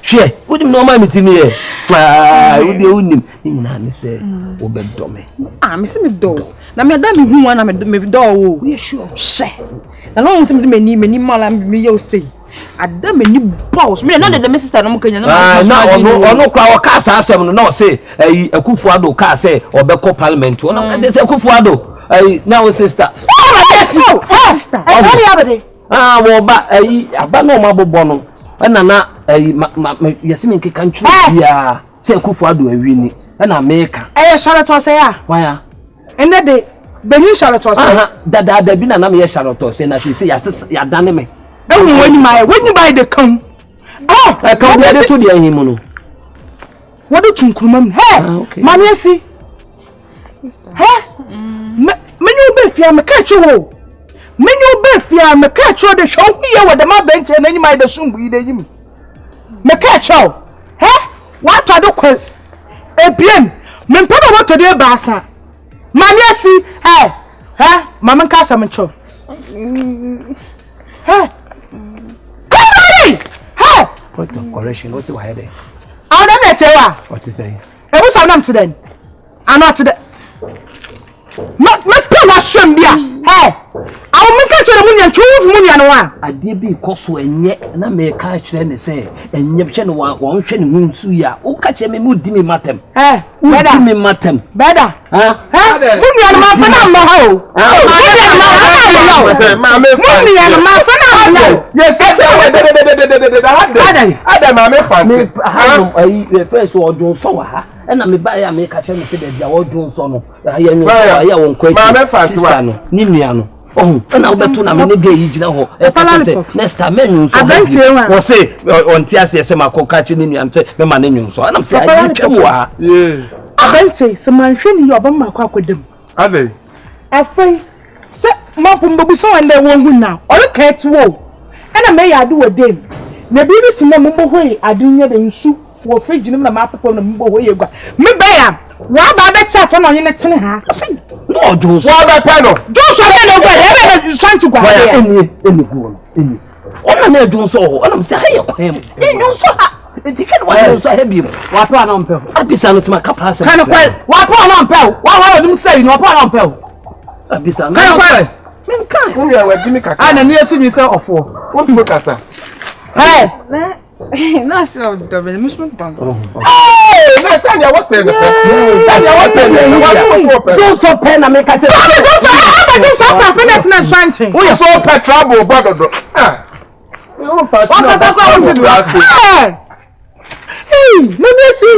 Share, what no man with me here? Unim, you say, Obed Dome. Ah, Miss Mido. Now, Madame, who one I may do, we are sure. Say, the long some many malam me say. I damn many balls. Me not the Mr. Namukan. No crowd cast as no say a Kufuado car say or Beko Parliament. There's a Kufuado. Now, sister. Oh, sister. I tell you every day. Ah, well, but a no marble bonum. And Nana, Yasmin can choose. Yeah, say Kufuado a winning. And I make a Charlotte say, why? And that day, Benny Charlotte was that there been another Charlotte saying, as you say, you're done me. When you buy the come. Oh, I come here to the animal. What do you come? Hey, Mammy, see. Hey, Menu Bethia, me catch you. Menu Bethia, me catch you. The show here with the map bench and any might assume we did him. Me catch you. Hey, what I do quit. A PM, men put what to do, Bassa. Mammy, see. Hey, Mamma Casamacho. Hey. Hey! What of correction? What's the why there? I don't know tell her. What to say? It was I'm to them. I'm not to the. Not was shame there. Hey! I will make the money and choose money and one. I did be cost and yet, and I may catch them say, and you can one chain moon suya. Oh, catch me mood dimmy matem. Eh, better me matem. Better, huh? Money and my phenomenal. Money and my phenomenal. Yes, I MAAME Fante. I first or do so, and I may buy a make a chance to the old doing so. I won't quit MAAME Fante. Nimiano. Oh, and I'll bet to Namene next time, men was say on Tias, my co catching in and say, the man in so. And I'm saying, yeah, I don't say some man training you about my cock with them. Are they? I think, set Mapum so and they won't win now. Or the cats woe. And I may I do a dame. Maybe this number way I do not ensue or fridge in the map upon the mumble way you got. Me bear. Why by that chaff on your next hand? No, Jones. Why by panel? Jones, I don't trying to go any. I'm not doing so. I'm saying, you know, so it's different. Why are you so heavy? What plan on Pell? I'll be silent my capacity. Kind of quiet. What plan on Pell? Why would you say no plan on Pell? I'll be silent. Kind of quiet. We are Jimmy Kaka. And near to yourself of four. What look at that? Hey! That's your amusement bank. Hey! Next time you was saying the pen. Don't so pen and make a tell. Don't so pen, finish not chanting. We saw pet trouble, brother. You don't fight. Hey! Let me see.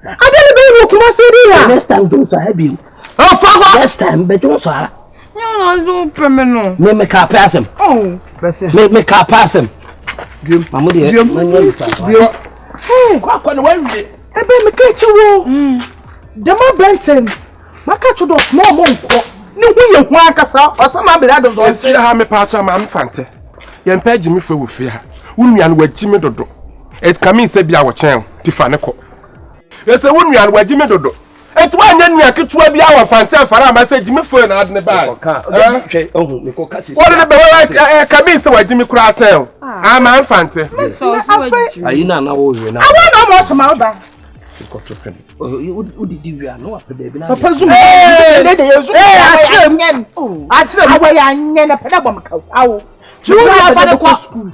I didn't know what you said. Next time, don't so heavy. Oh, fuck! Next time, but don't so. No, no, criminal. Make a car pass him. Oh, make me car pass him. Mamma, dear, hey, quack on the way. I bet me catch you. The more Benson, my catch you small monk. No, we are one cassa or some other others. I see how me part of MAAME Fante. Yan pay Jimmy for fear. When are where Jimmy Dodo. It come in, say, be our child, Tifanico. There's a woman where Jimmy Dodo. It's one then we are to be our Fante for I said Jimmy for an ad in the bag. What did the come in so Jimmy Crattel? I'm MAAME Fante. Are you now? I want almost my back. Who did you know after baby? I school.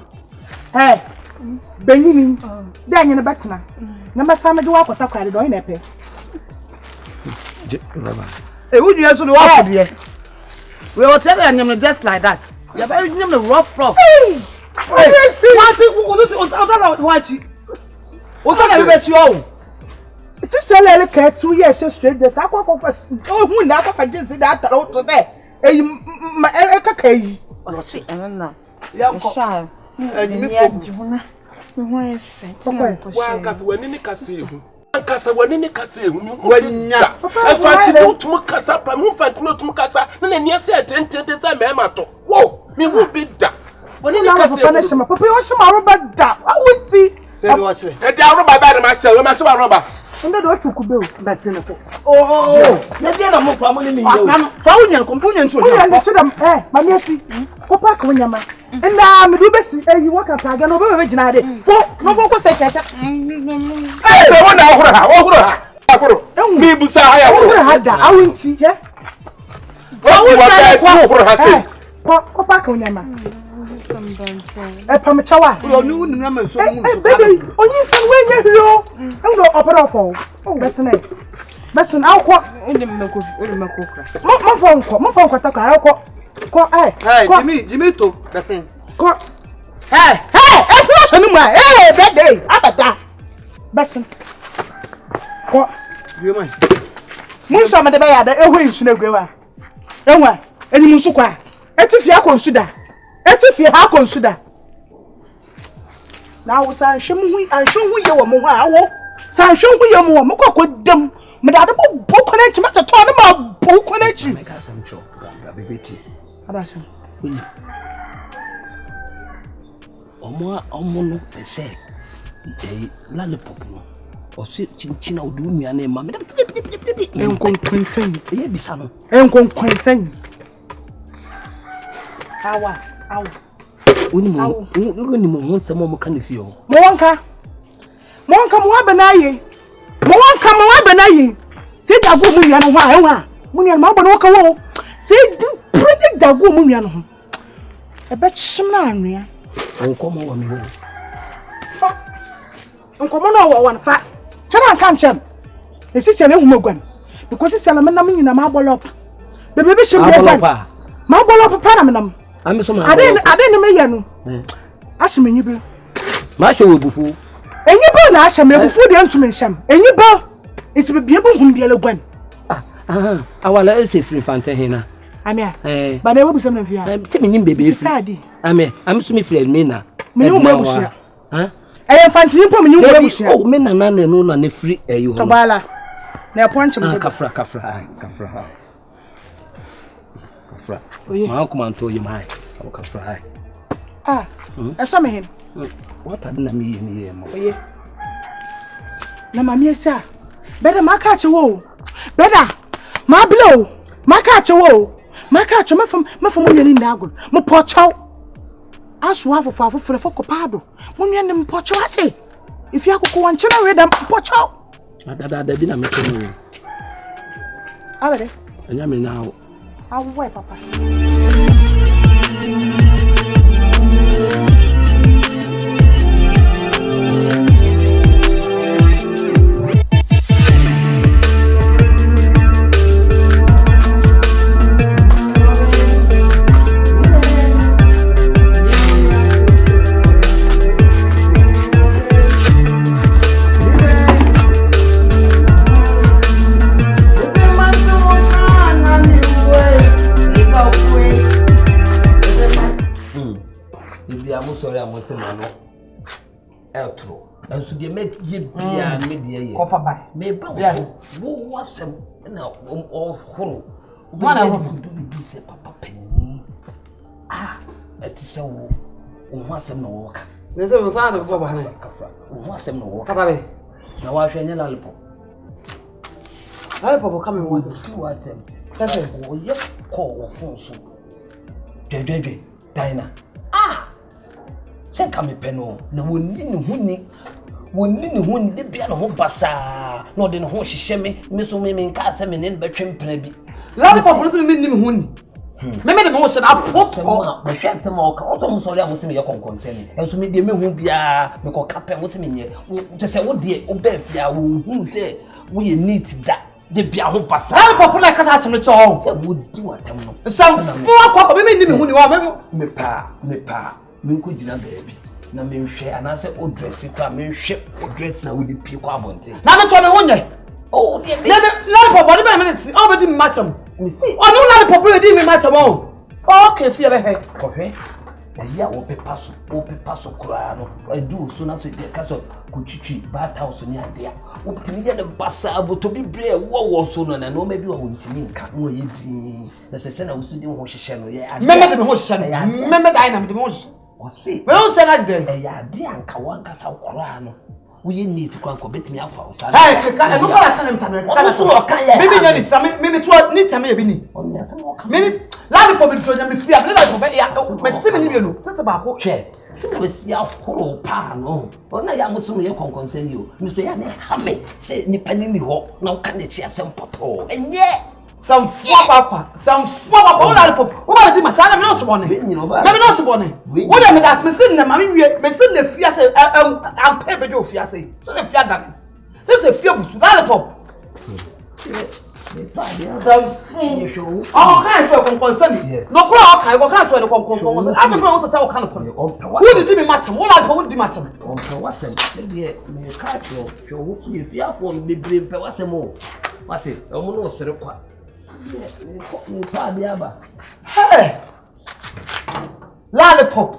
Hey, Benjamin, then in a better. Number some do up with a credit on a pay. Hey, would you also walk here? We will tell you just like that. You're very rough. Hey, what's that? You? It's a salary cat 2 years straight. The Saqua of us. Oh, who never forgets that out today. Hey, my Ekaka. I don't know. Young child. Well, because when in the casino. Casa when in the casino, when I find out to Macassa, and move at no to Macassa, and then you said, and tell them, Mato. Whoa, me would be that. When in the casino, Papa, what's my rubber that? I would see. And they are rubber by myself, and my rubber. Unda do tu kube o. Bese ne ko. Oh. Na dia na mo kwa mo ni mi yo. Sa unya nkompunya ntu o. Unya ntu dam mami asi. Ko pa ka unya ma. Enda me do besi eyi waka pa ga no be gina de. Fo no fo ko stay chacha. Se wona ohuro ha. Akoro. Bi busa ha ya ohuro ha da awunti he. Sa unya ko ohuro ha se. Ko pa ka unya ma. Pa me chawa. Ro ni unu na ma so mu so. Baby, onyi se wenye hiro. Ndo opera fo. Besene. Besun akwa. Inde meko kra. Mo fon ko ta ka akwa. Ko Jimmy to besen. Ko explosion mu birthday abada. Besen. Ko You man. Mun so me de ba ya da ehu nsu na gwewa. Enwa, eni mun su kwa. Etifi akonsu da. Etifi ha akonsu da. Na wo san hwem hu ye wo mo ho awo. San hwem hu ye mo mo kokko dem. Me da bo kona chi mata to na ma bo kona chi. Me ka sam cho. Ga bebeti. Abasa. Omo no pese. Lollipop no. O se chinchina o du nua na ma. Me Enkonkwensen. Ye bisa no. Enkonkwensen. Awa. Uni mo ho nsem mo ka ne fie ho. Mo wanka mo abanaye. Se dago mu nua no ho a enwa. Mu nua ma abana wo ka wo. Se prene dago mu nua no ho. E be chim na anua. Onkomo wa mi ho. Fa. Onkomo no wo wan fa. Chana nka nchem. Esisi na hu magwan. Because sisi na menam nyina ma bolop. Bebe be chim be gwan. Ma bolop pa na menam. Ami so ma. Ade ne me ye no. Ashemenyi bi. Ma hwe we bufu. Enyi ba na asheme bufu de ntumi nhyam. Enyi ba iti be bie bu hum bie le gwan. Awala ese free Fante hina. Amia. Ba na ebu sem na fia. Ti me nyim bebe fi. Tadi. Ami so me free me na. Me nyum ebusia. Fante nyimpo me nyum ebusia. Oh, me na no na ne free eyi ho. Tabala. Na ponche me. Kafra. Ma ko man to yi mai. Kafra. Esa me hin. What na me yi ni mo. Oye. Na mami esa. Beda maka che wo. Beda. Ma blow. Maka che wo. Maka che me fam mo nyani ndagul. Mo pocho. Asu afofo fo kopado. Mo nyani mo pocho ate. If you akoko wan chira we da pocho. Ada bi na me ko no. Awere. Anya me na. Awu papa. Sorry, I'm saying no. Outro. And so they make ye bia media. Cover by. Me ba wo wasem na horo. One I want to do this papa penny. Etise wo wasem na wo ka. Ne se wo sa na before ba na. Kafra. Wo wasem na wo ka. Papa be. Na wa hwe nya lollipop. Lollipop come me want. Two wasem. Kase. Wo ye call wo phone so. Dwe Dina. Senka me peno na wonni ne huni de bia na ho basa na ode ne ho hyehye me so me nka ase me ne betwempena bi lollipop no so me nim huni me de me ho hyɛ na apoto me hwɛ nsɛm a ɔka ɔtɔ mo sɔre a mo se me yɛ kɔnkɔnsɛn enso me de me hu bia me kɔ kapɛ mo se me nyɛ te sɛ wo de wo ba fia wo hu sɛ wo yɛ neat da de bia ho basa lollipop na kata atem no chɔ sɛ wo di watem no sanfo akɔ me nim huni wa me pa minko jina baby na menhwe anase o dress kwa menhwe o dress na we dey pie kwa abonte na me to me wonye oh dey me lollipop body be minute o be di matam me see o no lollipop be di me matam o okay fear be he kohwe ya wo pepa so kura no adu so na so dey kaso kutwitwi ba house ni ade a wo timi ye de basa aboto bi bre wo so no na no ma bi wo ntimi nka no ye di na se na wo so di wo hyehye no ye ade me de me ho hyehye me dai na me de me ho hyehye o see we don't say that day ya ade anka wanka sa kura no we need to come bet me afa osa hey I no call can mtame mimi nyani tame mimi to ni tame e bi ni on ya se mo ka mimi la ko bi to nya me fi a me la ko be ya me se me ni no tese ba ko hwe se mo si akoro pa no ona ya mo so ye konkonsen yo mi so ya na ha me se nipa ni ho na o ka na chi asem poto enye some four papa o la pop o ba di mata na me not born me not born wo dem that me sin na mama wie me sin na fia say am pay be do fia say so the fia dan this is fia butu la pop some fool oh kind of concern no kro o kai go kan so the concern afi kro o say o kan ko who did me matter wo la pop who did matter on pe wasem de me ka tro wo fu ye fia fo me bre pe wasem o mate o mo no sere kwa Nipa diaba. Hey! Lollipop.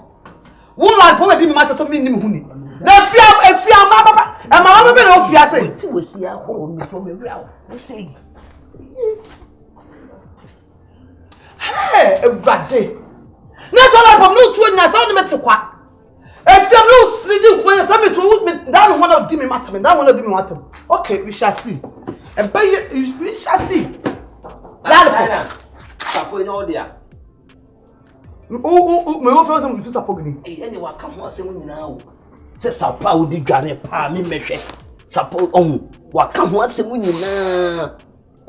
Wo lollipop dey me matter so me nim hu ni. Na efia ma papa. E ma be no fia say. Ti we si ahoro mi to me real. We say. Hey, Ewurade. Na to lollipop no tu nya so no mete kwa. Efia no sidi nko ya so me to that one of di me matter. That one of di me matter. Okay, we shall see. We shall see. Lollipop. Sapo no dia. Me wo fe some to sapo gini. Ene wa ka ho asem nyina o. Se sapa wo di dwane pa me mehwe. Sapo wa ka ho asem nyina.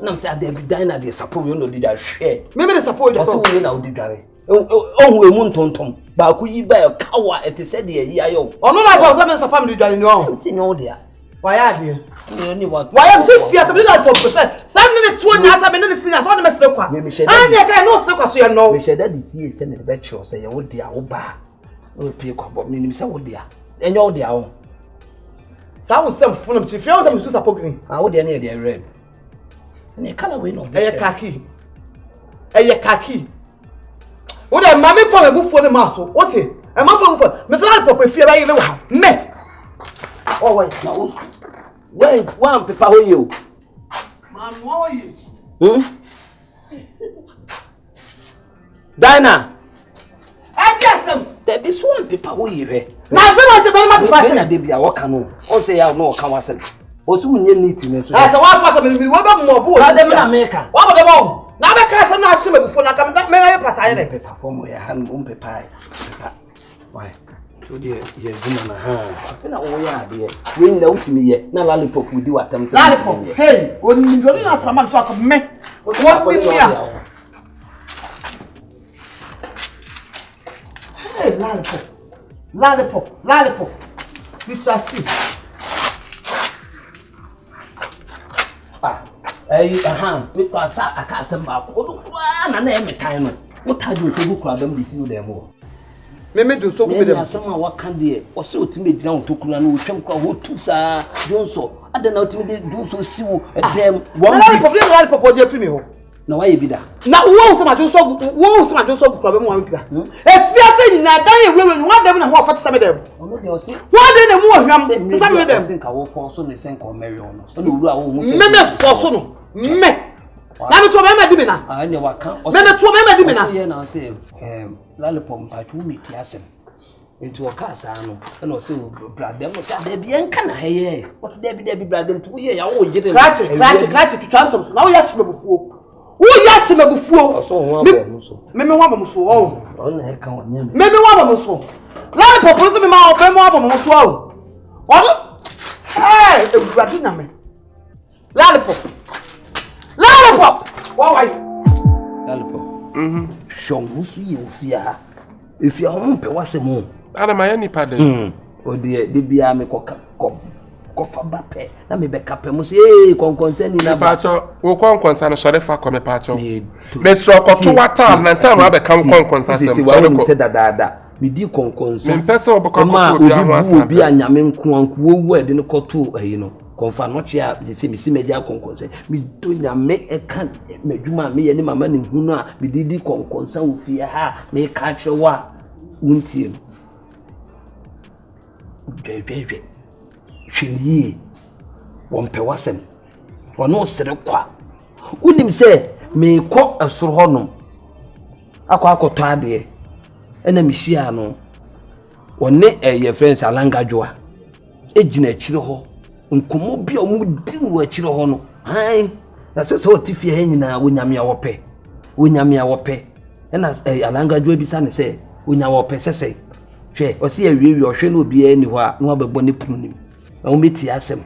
Na me say ada bi dan na de sapo we no di da hwe. Me the sapo jo. Oso we na wo di dwane. Emu ntontom. Ba ku yi ba kawa ete se de yi ayo. Ono na ba so me sapa me di dwane ni o. Se no dia. Why are you? Why am so fear something like pop say. Some minute 2 na asa me no see as one me sere kwa. Anya ka no sere kwa so ye no. Me share that see say me be che say ye wo dia wo ba. No pie kwa bo me nim say wo dia. Enye wo dia wo. Sa wo sem funum chi fear wo sem su support green. Ah wo dia na dia red. Ne color we no. Eye khaki. Wo da mama for me bufuo ne ma so. What e? E ma for me say pop fear ba ye le wo ha. Me. Oh wait. Wait, one paper who you? Man, what are you? Dinah. Yes, there be one paper who you here. Now, so much about my paper. They be a walk no. O say ya no come wasel. O so unye neatness. As a one fast me we be more bo. Na dem na America. What about them? Now be ka say na shime before na come me pass aye paper form ya hand paper. Why? So dear, ye woman ha. I feel na o ya de. We na utimi ye. Na lollipop we di watam say. Lollipop. Hey, when you do not man so come me. What me here? Hey, lollipop. We shall see. Me kwa sa aka asem ba ko do kwa na e metan no. What are you so go kura dem disi o dem o. Me do so go be dem. Asem a waka de o se otimi gina o tokura no o twem kwa ho tu sa jonso ade na otimi de do so siwo dem one lollipop o je fi me ho. Na why be that? Na wo so ma do so kura be mo wan kura. E fia say ni na dan e wewe no dem na ho fat sa me dem. Ono de o se. Wa de na mu ohwam sa me dem. Sen ka wo fo so ne sen ko meri ono. Ono uru a wo mu se. Me fo so no. Me. Na me to me di me na. Ah ne wa kan. Me to me di me na. Ye na say lollipop pa chu me ti asem. Enti o ka sa no. Na o se bradem no sa de bi en kana heye. O se de bi bradem tu ye ya wo gire. Kratch to transfer so. Na wo ya chime bufuo. Wo ya chime bufuo. So ho abom so. Me ho abom so. Oh. On he kan onye. Me ho abom so. Lollipop so me ma me ho abom so. Oh. Ono. Hey, Ewurade na me. Lollipop. Why? Lollipop. Show musu ye ofia. Efia ho mpe wasem. Ana ma ya Nipa de. O de bia me ko fa ba pe. Na me be kape mo se konkonseni na ba. Pacho, wo konkonsa no sore fa ko me pacho. Me sro ko to wata na san wa be kam konkonsa sem. Se wa mo te dada. Me di konkonsa. Me pese oboko ko obi aho asna. Obi anyame nkoanko wo ade no koto ayi no. Konfa no chia se misi media konkonsa. Me do nyame e kan medwuma me ye ne mama ne hunu a me di konkonsa wo fie ha me ka chewa wuntie. Bebe. Hweniye wonpe wasem wono sere kwa unim se me kɔ asoro honom akɔ ade ena mehia no wonne ye friends alangadwoa ejina chire ho nkomo bi omu di wo chire ho no han na so otifie ha nyina wonyame awope na alanga dwo bi sa ne se wonya wope sese hwe osi awie ohwe na obi ani ho a no abebo ne punu nim na wo meti asem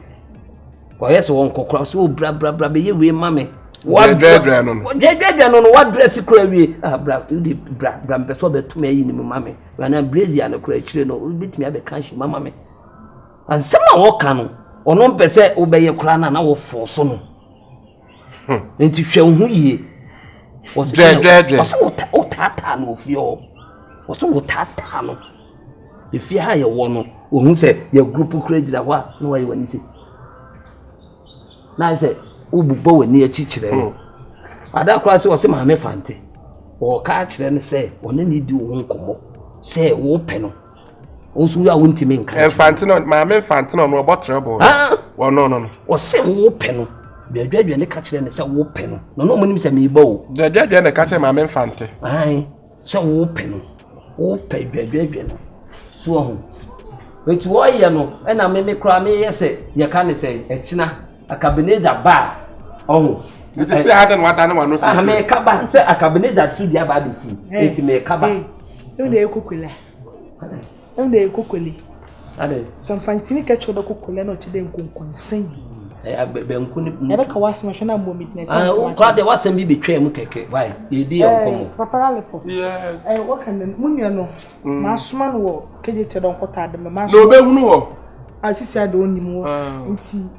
ko yeso won kokora so bra be ye we mame what dread no what dress kura wie bra mpeso betum ayi ni mame na brazier no kura chire no bitumi abe kanshi mama me ansema wo ka no ono mpese wo be ye kura na wo fo so no enti hwe hu yie dread o tata no fio o tata no ifia ha ye wo no ohun se ye group credit da wa no wa ye wani se na se ububo wani achichire ada kwa se o se maame Fante o ka chire ne se one ne di wo nkomo se wo pe no o su ya wonti me nka Fante no maame Fante no no trouble wo no o se wo pe no dwadwadwa ne ka chire ne se wo pe no no mo nim se me bo dwadwadwa ne ka chire maame Fante ai se wo pe no wo pe dwadwadwa no so ho wetu wo ye no e na me kra me ye se ye ka ne se echina Akabenezar ba This is harder than one. I may kaba say Akabenezar to the ababisi. It may kaba. Don't they cookule? Don't they cookule? Some fancy catch the cookule not to them consent. I don't was my shana moment. Glad there was some be betray mukeke. Why? The dear Papa. Yes. I work and then Munyano. Massman war, cadet on Cotta, the mass. No, I see I don't more.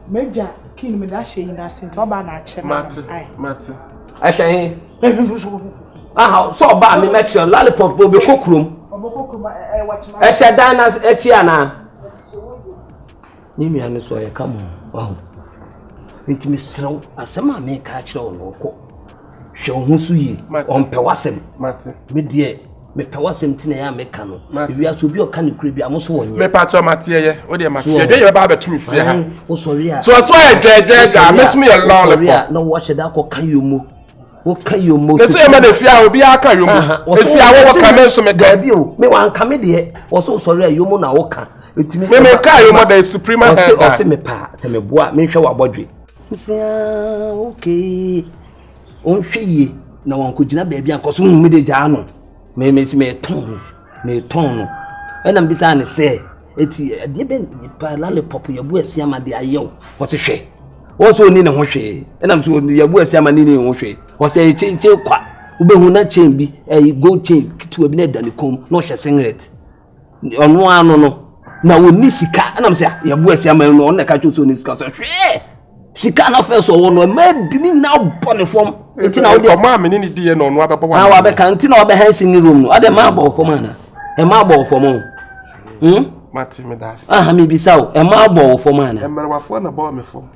Major. Kin me da she na sent oba na ache Mate I say so ba me make sure lollipop bo be kokrum watch my I say dance echi ana ni mi ane so ye come on nti me srew asema me ka kire wo ko hwe ho so yi on pe wasem mate me de me pe wasem ti na ya me ka no wi aso bi o ka ne kure bi amoso wonye me pa to mate ye o de mate ye de ba ba tumi fi ha o sorry so I dread miss me a lollipop no watch that ko kan yomo wo kan yomo me say me de fi a obi aka yomo e fi a wo ka me so me ga bi o me wan ka me de wo so sorry yomo na wo ka etimi me ka yomo da supreme head o se me pa se me boa me hwe wa bodwe okay on hwe na wan ko gina ba bia nkoso me de ja no me ton no ena mbisa ne se eti de ben pa lollipop yabu asiama de ayew wo se hwe wo so ni ne ho hwe ena mso yabu asiama ni ne ho hwe wo se che kwa ubehu na chain bi gold chain kitu abi na dane kom no hye singlet ono ano no na woni sika ena mse yabu asiama no on na ka cho so ni sika so hwe sika na fe so wo no ma dini na bone fom eti na wo de MAAME ni di ye no no abebo wa wa be kan ti na wo be hansi ni room no ade ma bo fom ana e ma bo fom mate me das me bisaw e ma bo fom ana e merwafo na bo me fom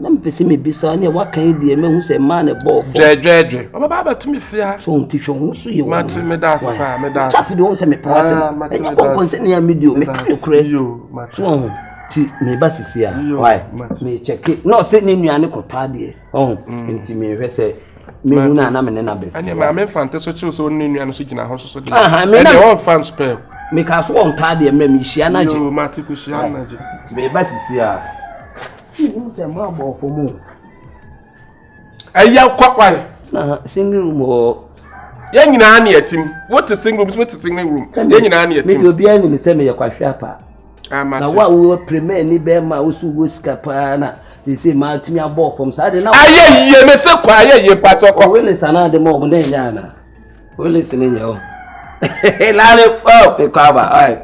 nam pese me bisaw na wa kan di e me hu se ma na bo fom dread o ba ba tumi fia so nti hwe hu so ye mate me das fa me das chafi do se me pawase e ko konse na video me kan kure so ti me ba sisi a why me check it no se ni nuane ko pa de nti me hwe se me hu na me na be ani maame Fante so chi so ni nuane so gina ho so de me na won fan spell me ka so on pa de me hia na je mate ko hia na je me ba sisi a nse mo abo fo mo aya kwakwai na single room o ye nyina na yatim what is single room what is single room ye nyina na yatim me obi ani me se me ye kwahwe apa na wa wo premier ni be ma wo su go skapa na se ma timi abo from side na aye me se kwa aye patoko wele sana de mo de nyana wele sene nyo lale pe kwa ba ai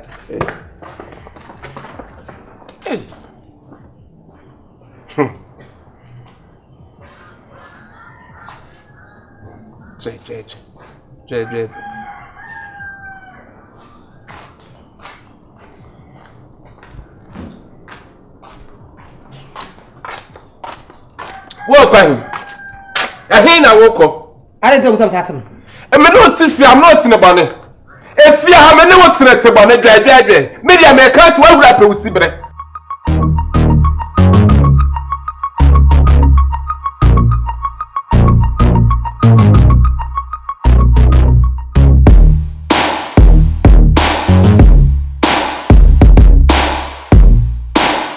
Dread. Welcome. Ahina woko. I didn't tell you something. And me no tifi am not in a bonnet. If you have me no tine te bonnet dread. Media me can't well rap with sibre.